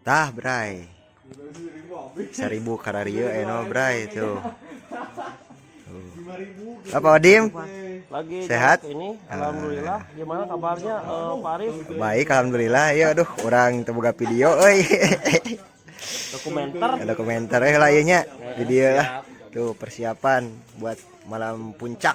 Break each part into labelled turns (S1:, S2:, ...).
S1: Tah, Bray. 1000 kararieu eno, Bray tuh. Apa Odim?
S2: Lagi
S1: Sehat?
S2: ini, alhamdulillah. Gimana kabarnya, Pak Arif?
S1: Baik, alhamdulillah. Ya, aduh, orang teboga video, euy.
S2: Dokumenter.
S1: Ada komentar lah ieu nya. Video lah. Tuh persiapan buat malam puncak.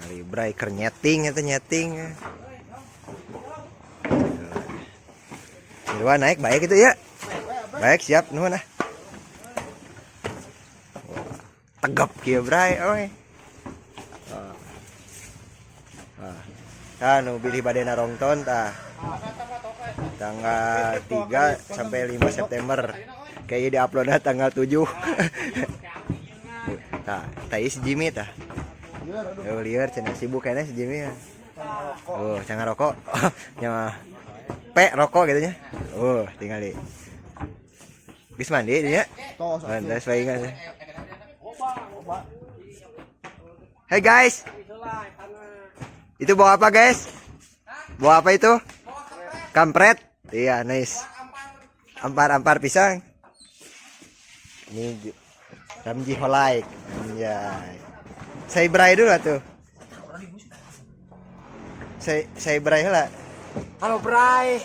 S1: Hari Bray keur nyeting eta nyeting. Irwan naik baik itu ya. Baik siap nuhun ah. Tegap kieu Bray oy. Nu pilih bade narongton tah. Tanggal 3 sampai 5 September. Kayaknya di-uploadnya tanggal 7. Tah, tadi si Jimmy tah. Oh, liar cenah sibuk kayaknya si Jimmy ya. Oh, cangan rokok. Nya rokok gitu nya. Oh, tinggal di. Bis mandi dia. Mantas baingan. Hey guys. Itu bawa apa, guys? Bawa apa itu? Kampret. Iya, nice. Ampar pisang. Ini Ramji Holaik. Anjay. Saya Bray dulu tuh. Saya Bray lah.
S2: Halo Bray.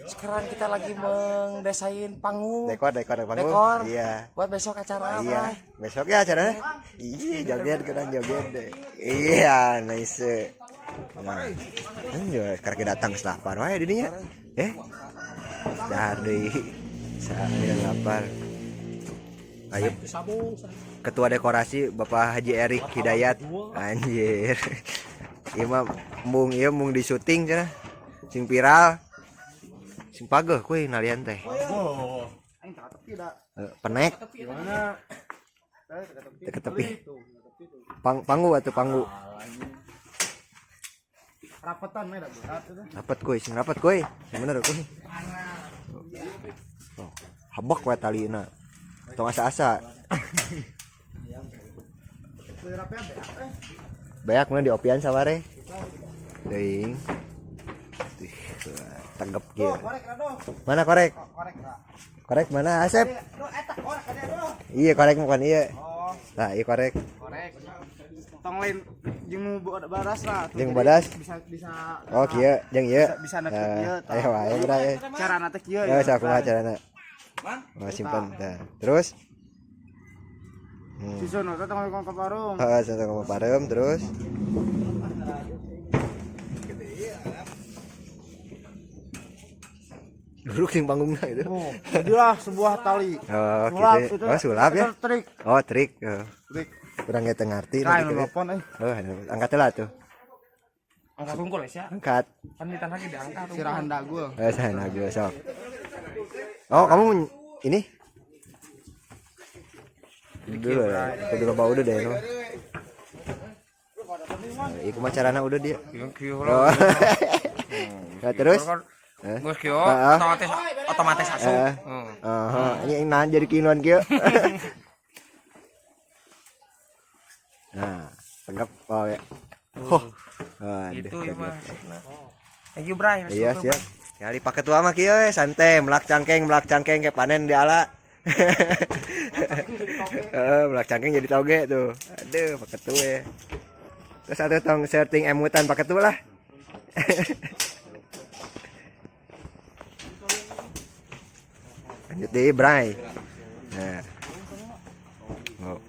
S2: Sekarang kita lagi mendesain panggung.
S1: Dekor panggung.
S2: Dekor.
S1: Iya.
S2: Buat besok acara
S1: Iya.
S2: Bray.
S1: Besok ya acaranya. Iya, joget keren joget deh. Iya, nice. Nah, anjir, karek datang ke Selapar wae didinya. Dari sambil lapar. Ayo. Ketua dekorasi Bapak Haji Erik Hidayat. Anjir. Ieu mah mung di syuting cenah. Sing viral. Sing pageuh kuy nalian teh. Penek.
S2: Gimana?
S1: Ke tepi. Panggu atuh panggu.
S2: Rapetan mah berat itu.
S1: Rapat kuy, sing rapat kuy. Yang bener kuy. Oh, habak wae talina. Tong asa-asa. Beak mana di opian saware. Deing. Tanggep kieu. Mana korek? Korek mana Asep? Iya korek bukan iya. Nah, iya korek.
S2: Tong lain jeung baras lah.
S1: Jeung baras.
S2: Bisa.
S1: Oh, kieu jeung ieu.
S2: Bisa neuk kieu.
S1: Ayo wae Bray.
S2: Carana teh kieu.
S1: Ya, sakumaha carana. Oh, simpen. Nah, terus
S2: Sisun eta tong ka parum.
S1: Heeh, saya ke Parem terus. Duduk sing panggungna itu.
S2: Oh, jadilah sebuah tali.
S1: Oh,
S2: Sulap,
S1: gitu.
S2: itu.
S1: Oh, sulap ya?
S2: Itu trik.
S1: Oh, trik.
S2: Trik.
S1: Kurang ngerti ngerti
S2: Nah,
S1: gitu.
S2: nelpon
S1: Oh, angkat lah tuh.
S2: Angkat tungkul ya.
S1: Angkat.
S2: Kan di tanah diangkat. Sirahan dagul.
S1: Sana gue sok. Oh, kamu ini? Dulu bau udah deh, no. Iku mah carana udah dia. Oh. Nah, terus?
S2: Geus kieu otomatis asup.
S1: Ini nahan jadi kinuan kieu. Nah, tanggap oh ya.
S2: Itu ya mah. Thank you Bray.
S1: Iya, siap. Kali pakai tua mah kieu santai, melak cangkeng ke panen di ala. Melak cangkeng jadi toge tuh. Aduh, pakai tua ya. Terus satu tong setting emutan pakai tua lah. Lanjut deh, Bray. Nah. Oh.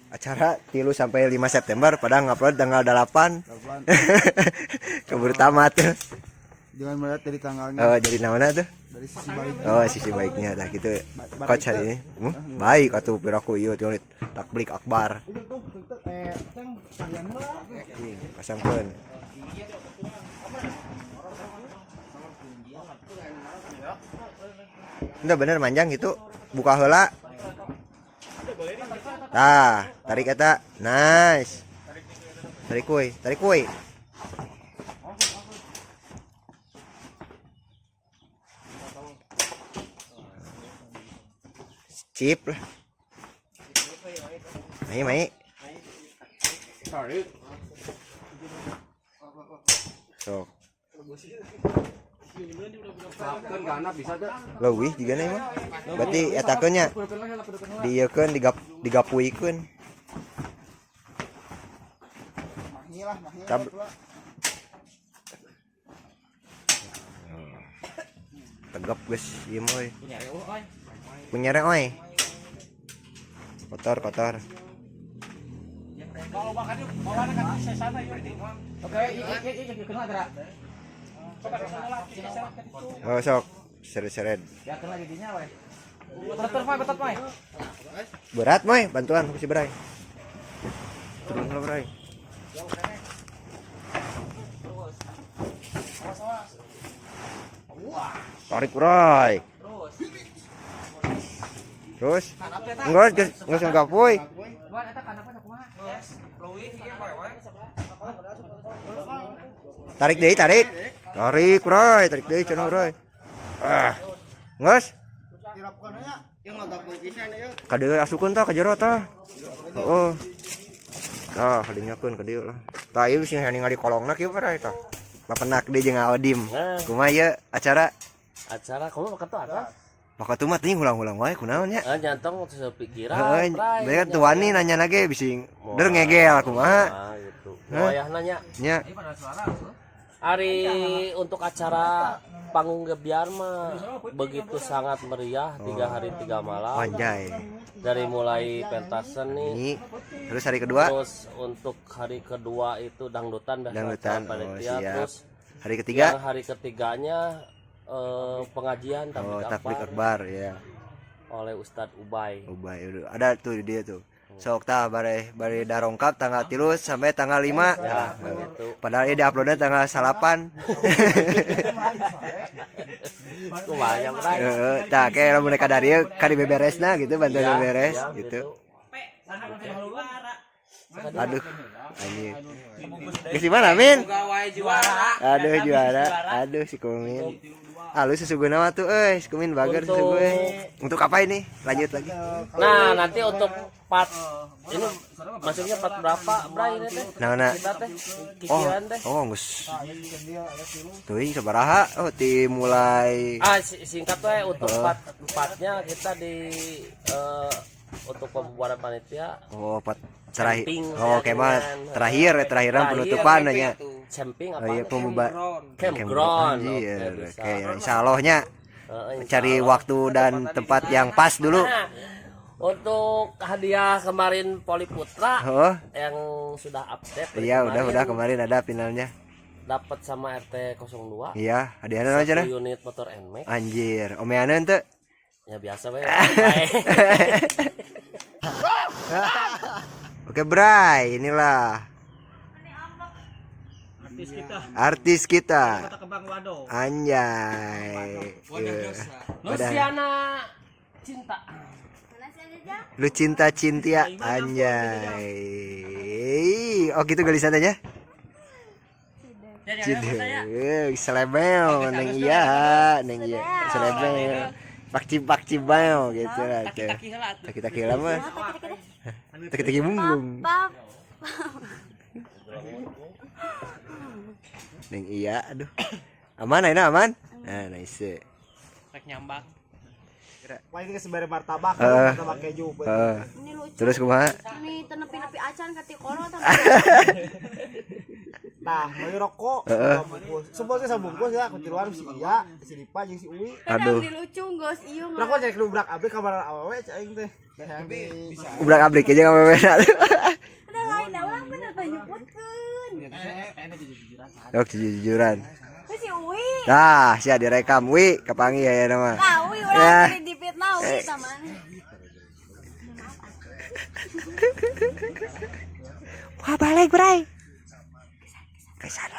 S1: Acara 3 sampai 5 September pada ngupload tanggal 8. Keburu tamat tuh.
S2: Jangan melihat dari tanggalnya.
S1: Oh, jadi namanya tuh?
S2: Dari sisi baiknya.
S1: Oh, sisi baiknya dah gitu. Coach hari ini. Baik atuh piraku ieu teh takblik akbar. Pasangkeun. Udah bener manjang gitu. buka heula. Tah, tarik eta. Nice. Tarik kuy, tarik kuy. Chip lah. Mai. Sok. Leuwih juga nih mah. Berarti etakeun nya dieukeun digapuikeun. Tegap geus ieu mah euy. Punyere oi. Kotor. Oh sok seret-seret. Berat moy, bantuan ku si Bray. Turun lah Bray. Tarik Bray. Terus enggak puy. Tarik Bray. Tarik deui cenah Bray. Geus. Kadeu asukeun tah ka jero tah. Heeh. Tah kadinyakeun ka dieu lah. Tah ieu sing ningali kolongna kieu Bray tah. Bapenak deui jeung Aodim. Kumaha ieu acara?
S3: Acara kamu makan tuh apa?
S1: Maka tuh mah teuing ulang-ulang wae kunaon nya?
S3: Nyantong sepikiran.
S1: Heeh, bener tuh wani nanya lagi bising. Der ngegel kumaha?
S3: Gitu. Wayah nanya.
S1: Nya.
S3: Hari untuk acara panggung gebiar mah begitu sangat meriah 3 hari 3 malam.
S1: Anjay.
S3: Dari mulai pentasan nih.
S1: Ini terus hari kedua.
S3: Terus untuk hari kedua itu dangdutan
S1: Dangdutan.
S3: panitia.
S1: Siap.
S3: Terus
S1: Hari ketiga.
S3: yang hari ketiganya pengajian
S1: Takbir akbar ya.
S3: oleh Ustadz Ubay.
S1: Ubay ada tuh di dia tuh. Sok tah bare darongkap tanggal 3 sampai tanggal 5.
S3: Ya, gitu.
S1: Padahal ini diuploadnya tanggal 8.
S3: Lumayan, Bray.
S1: Heeh, tah kayak lamun ka dari ka dibeberesna gitu bantuan beberes
S3: ya,
S1: gitu. Aduh, anjing. Geus di mana, Min? Aduh, juara. Aduh, si Kumin. Halus sesungguhnya mah tuh, si Kumin bager sesungguhnya. Untuk apa ini? Lanjut lagi.
S3: Nah, nanti untuk part ini maksudnya part berapa, Bray ini teh?
S1: Nah.
S3: Kita teh kikiran teh.
S1: Oh, geus. Teuing sabaraha? Oh, ti mulai
S3: Singkat we untuk partnya kita di untuk pembubaran panitia.
S1: Oh, terakhir.
S3: Camping,
S1: Oh, kemah terakhiran penutupan nya.
S3: Camping apa?
S1: Oh iya,
S3: Campground.
S1: Anjir. Oke, insyaallah-nya cari waktu dan tempat yang pas dulu.
S3: Nah, untuk hadiah kemarin Poli Putra
S1: Oh,
S3: yang sudah update.
S1: iya udah kemarin ada finalnya.
S3: Dapat sama RT 02.
S1: Iya, hadiahnya apa cenah?
S3: Unit motor NMAX.
S1: Anjir, omeaneun teu?
S3: Ya biasa we.
S1: Oke, Bray, inilah artis kita. Anjay.
S3: Luciana Cinta.
S1: Lu cinta anjay. Oh gitu galisannya. Cide. Selebel neng iya. Selebel. Pakci bae gitu lah tuh. Taki lah mah. Taki bunglung. Neng iya, aduh. Aman ayeuna aman? Nah, nice.
S2: Rek nyambak.
S4: Paling geus bare martabak, martabak keju.
S1: Ini lucu. Terus kumaha?
S5: Ini tenepi-nepi acan ka ti koro tah.
S4: Nah, mau rokok, semua sih sabungkus ya, kutiluan si Iya, si Dipa jeung si Uwi.
S1: Aduh.
S5: Di lucu geus ieu mah.
S4: Rokok cek lubrak abdi kamar awewe cing teh.
S1: Ubrak abrik aja enggak apa-apa.
S5: Ada lain orang bener teh nyebutkeun.
S1: Dok jujuran.
S5: Si Uwi.
S1: Nah, sia direkam Wi, kapangi ya nama.
S5: Nah, Uwi urang di dipitnah Uwi tah mana.
S1: Wah, balik, Bray. Kesan.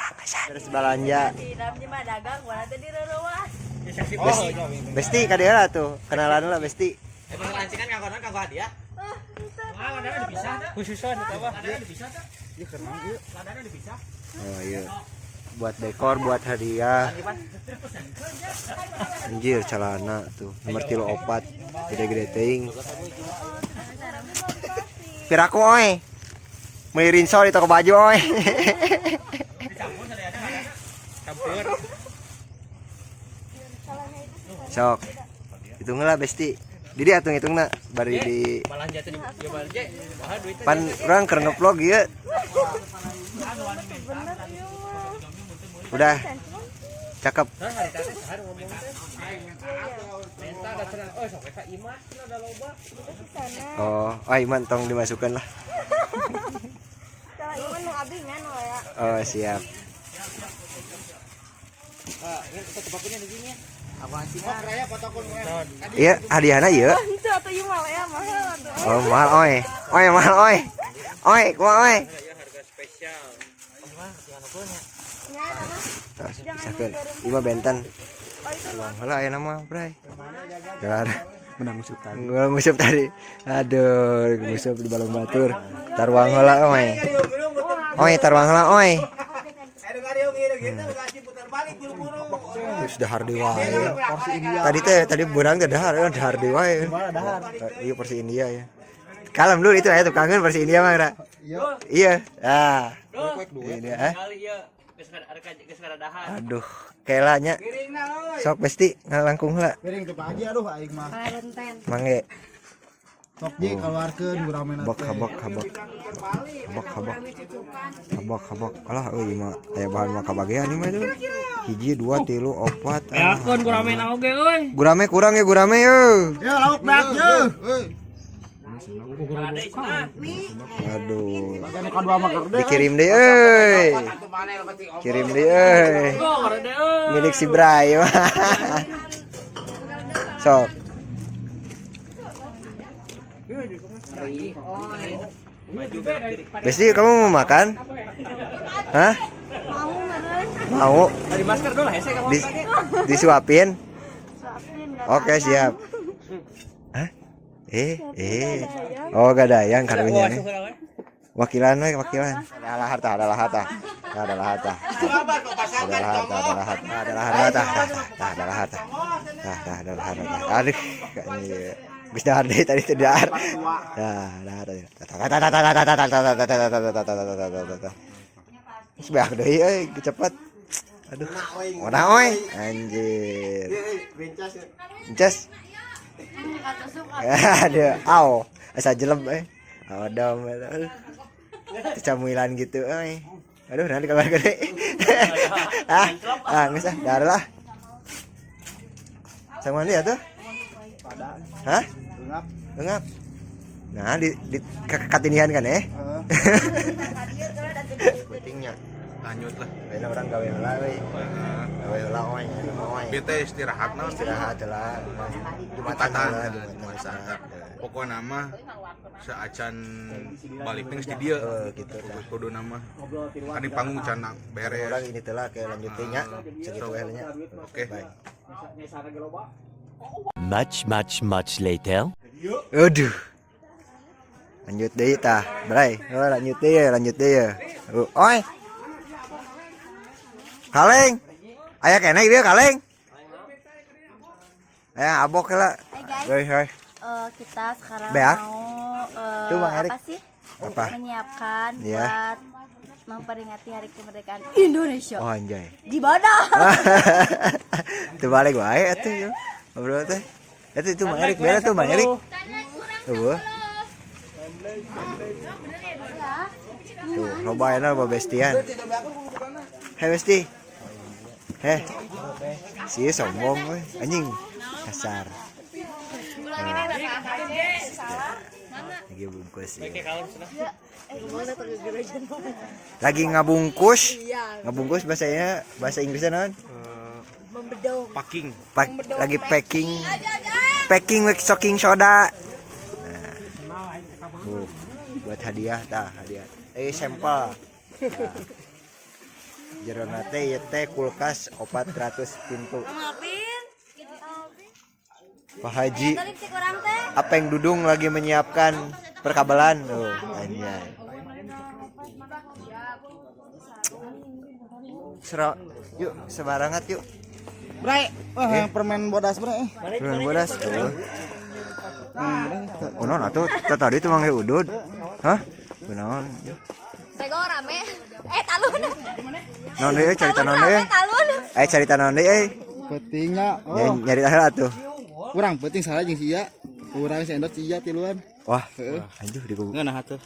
S1: Terus belanja.
S5: Si Ramji mah dagang, warna teh direurewas.
S1: Besti ka dia lah tuh, kenalan lah Besti. Oh iya. Buat dekor, buat hadiah. Anjir celana tuh. Nomor 34. Gede-gede teuing. Piraku oi. Meuli rinso di toko baju oi. Sok. Hitunglah besti. Jadi atung hitungna bari di pan urang keur nge-vlog ieu. Udah. Cakep. Oh, Iman tong dimasukkan lah.
S5: Kalau Iman nu abdi ngan ya.
S1: Oh, siap. Iya, hadiahna ieu.
S5: Itu atuh ieu mah ya mahal atuh.
S1: Oh, mahal oi. Oi, mahal oi. Oi, kumaha oi? Tos, pisakeun. Ima benten. Uang heula aya nama, Bray. Gar. Menang ngusup tadi. Aduh, ngusup di balong batur. Taruang heula oi. Oi, taruang heula oi. Sudah hardi wae. Tadi beurang teh dahar hardi wae. Iya porsi India ya. Kalem dulu itu aya tukangeun porsi India mah, Ra. Iya. Ah. Ini aduh, kelanya. Sok besti ngalangkung heula.
S4: Piring teu pagi aduh aing mah.
S1: Mangge.
S4: Sok ji keluarkeun guramenna teh.
S1: Habak. Alah euy mah aya bahan mah kabagean ieu mah tuh. 1 2 3 4.
S2: Yakeun gurame na oge euy.
S1: Gurame kurang ya gurame yeuh.
S4: Ya lauk beak je.
S1: Aduh.
S4: Bagian kadua mah keur
S1: Dikirim deh euy. Kirim deh euy. Milik si Bray. Sok. Besti kamu mau makan? Hah? Mau?
S2: Dari masker dulu hese kamu.
S1: Disuapin? Oke, siap. Hah? Oh, gak ada yang karunya nih. Wakilan. Adalah harta. Aduh, kayaknya bisa dahar deh tadi tidak. Sebeak deh, cepet. Aduh, mana oi? Anjir. Bencas. Aduh, au, asa jelem Odom. Kecamuilan gitu Aduh, nanti kabar gede. Geus dar lah. Sang mandi atuh? Hah? Engap. Nah, di katinihan kan Pentingnya
S6: lanjut lah.
S1: Lain orang gawe heula we. Gawe heula oi.
S6: Bete istirahat naon
S1: Istirahat lah.
S6: Jumatan pokoknya nama seacan balik geus di dieu
S1: gitu dah.
S6: kudu nama kan di panggung can beres.
S1: Orang ini telah ke lanjutin nya. Segitu we nya.
S6: Oke.
S1: Baik.
S7: Much later.
S1: Aduh. Lanjut deui tah, Bray. Lanjut deui ya. Oi. Kaleng. Aya keneh ieu kaleng. Aya abok heula. Heuy.
S5: Kita sekarang
S1: Beak.
S5: mau
S1: Tuh, Bang Erik.
S5: apa sih?
S1: Apa?
S5: Menyiapkan
S1: Iya.
S5: buat memperingati Hari Kemerdekaan Indonesia.
S1: Oh anjay.
S5: Di Badak.
S1: Tuh balik wae atuh yeuh. Ngobrol teh. Itu Bang Erik, beres tuh Bang Erik. Tuh. Tuh, lobaena loba bestian. Hei besti. Heh. Si sombong we, anjing. Kasar. Lagi bungkus ya. Lagi ngabungkus. Ngabungkus bahasa Inggrisnya naon?
S6: Packing.
S1: Lagi packing with soaking soda. Nah, buat hadiah hadiah. Sampel. Jerona teh kulkas 400 pintu. Pak Haji
S5: Balik si kurang teh.
S1: Apeng Dudung lagi menyiapkan perkabelan tuh anjay. Yuk sebarangat yuk.
S4: Bray, yang permen bodas bray.
S1: Permen bodas tuh. Unon atuh tadi itu mangge udud. Hah? Kunaon?
S5: Tego rame. Talun.
S1: Naon deui carita naon deui?
S5: Talun.
S1: Carita naon deui?
S4: Petingnya,
S1: Nyari tahu atuh.
S4: kurang peting salah jeung sia. Kurang sendok sia tiluan.
S1: Wah, aduh diguguk.
S4: Ngeunah atuh.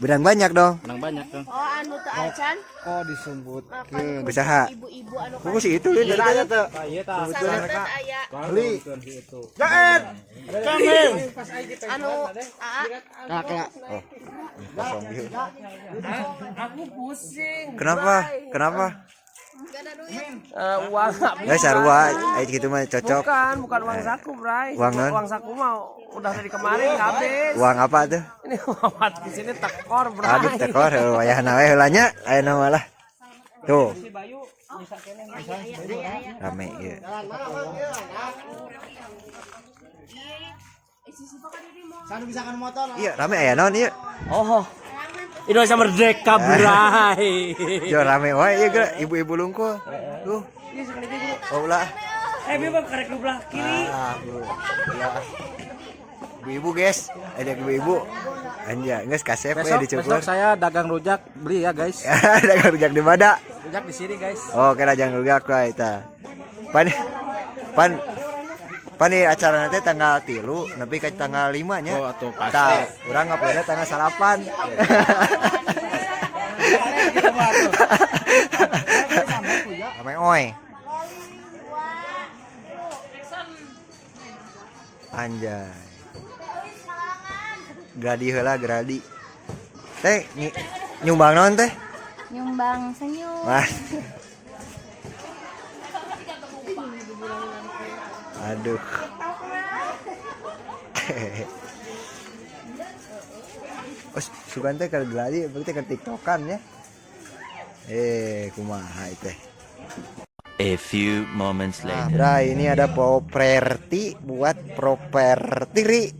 S1: Benang banyak dong.
S4: Menang banyak dong.
S5: Oh anu teu acan.
S4: Oh disebutkeun.
S1: Usaha.
S5: Ibu-ibu anu
S1: Kuku sih itu lihat tadi teh.
S5: santet aya.
S4: Beli. Jaet. Kamil.
S5: Anu
S4: Kakak.
S1: Kosong gitu.
S3: Aku pusing.
S1: Kenapa? Kenapa?
S5: gak ada duit.
S3: Uang
S1: Sarua, gitu mah cocok.
S3: bukan uang saku, Bray.
S1: Uang non?
S3: Uang saku mah udah dari kemarin habis.
S1: Uang apa tuh?
S3: Ini uang di sini tekor, Bray.
S1: Aduh tekor, wayahna we heulanya, ayeuna malah. Tuh. Rame ya.
S4: Sanu bisa kan motor.
S1: Iya, rame aya naon ieu?
S3: Oh. Indonesia merdeka, Bray.
S1: Jo rame wae ieu geura ibu-ibu lungkul. Tuh. Oh ulah.
S3: Bebab karek di belah kiri.
S1: Bu. Ulah. Ibu-ibu guys, ada ibu-ibu. Anja, geus kasep we dicukur.
S4: Besok saya dagang rujak, beli ya guys.
S1: Dagang rujak di mana?
S4: Rujak di sini guys.
S1: Oh, kena dagang rujak wae eta. Pan acara nanti tanggal 3, nepi ka tanggal 5 nya.
S4: Oh, atuh pasti.
S1: Tah, urang ngapelna tanggal 8. Ame oi. Anjay. Gradi heula gradi. Teh nyumbang naon teh?
S5: Nyumbang senyum.
S1: Wah. Aduh. Oh, sugan teh keur gladi berarti keur tiktokan ya. Kumaha teh.
S7: A few moments
S1: Nah,
S7: later.
S1: Bray, ini ada properti buat properti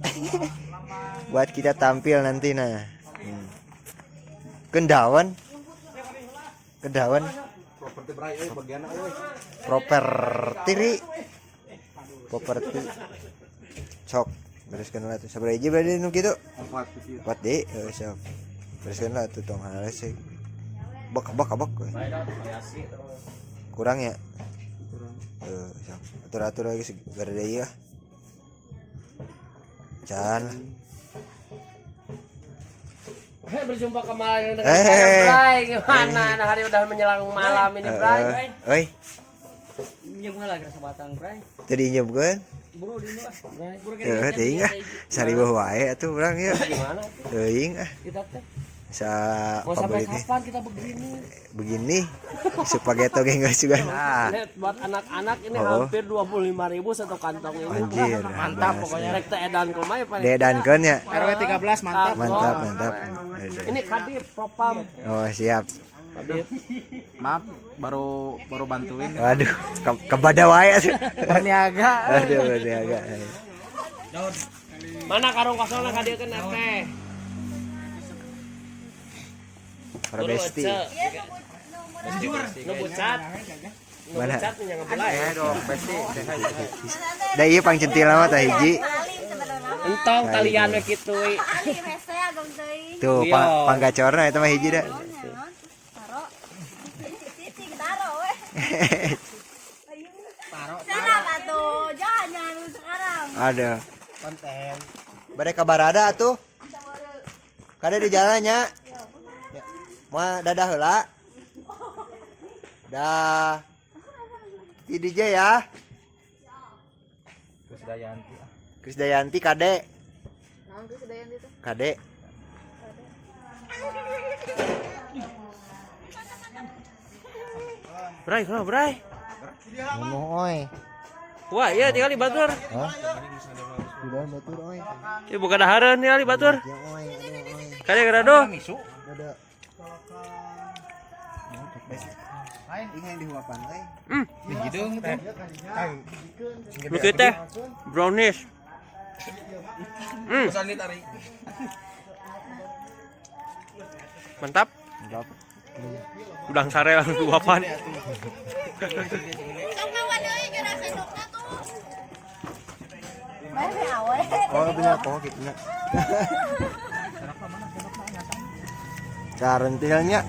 S1: buat kita tampil nanti nah. Kendawan.
S6: Properti Bray bagian euy.
S1: Properti cok bereskeun lah tuh sabaraha hiji berarti nu kitu 4 deh sok bereskeun lah tuh tong halus sih bak kurang ya sok atur lagi segara deui ya can
S3: Berjumpa kembali dengan saya, Bray. Gimana nah, hari udah menjelang malam ini, Bray?
S1: Oi
S3: Nyeum heula geus batang, Bray.
S1: tadi nyebkeun
S3: Buru di mah, Bray. Buru
S1: teuing saribeuh wae atuh urang ya
S3: gimana?
S1: teuing
S3: Kita teh
S1: sa
S3: mau sampai
S1: pabrik
S3: kapan kita begini?
S1: spaghetti ge geus juga nah
S3: Lihat buat anak-anak ini
S1: Oh.
S3: hampir 25.000 satu kantong ini.
S1: anjir
S3: Mantap pokoknya rek teh edan ke mah ya Pak.
S1: dedankeun ya
S4: RW 13 mantap.
S1: mantap
S3: Ini Kadip Propam.
S1: oh siap
S3: Kadip.
S4: Maaf, baru bantuin.
S1: waduh kebada wae atuh
S4: Berniaga.
S1: aduh berniaga
S3: Mana karung kosongna Kadip kan teh?
S1: para besti
S3: Nu bucat.
S1: mana
S3: Bucat nya ngebelai.
S4: dong, besti.
S1: da ieu pangcentil mah tah hiji
S3: Entong talian we kitu.
S5: Ali hese agam teuing.
S1: tuh
S3: Iya.
S1: panggacorna eta mah hiji da
S5: Taro. Titik taro we. Sana atuh, jangan sekarang.
S1: ada
S4: Konten.
S1: bade kabarada atuh kada di jalannya mah dadah heula dah di DJ ya Krisdayanti Kade
S5: Naon geus dayan itu?
S1: Kade
S3: Bray, kenapa Bray?
S1: ngomong oi
S3: Wah, iya tinggal di Batur.
S1: sudah batur oi
S3: Ieu buka dahareun tinggal di Batur.
S1: ya oi
S3: Kade gerado.
S1: ada
S4: Lain ingin dihuapan euy.
S2: Lu teh brownies. Mantap. Udang sare langsung luapan.
S5: Mana awal?
S1: Oh bener kok gitu nya. Karentilnya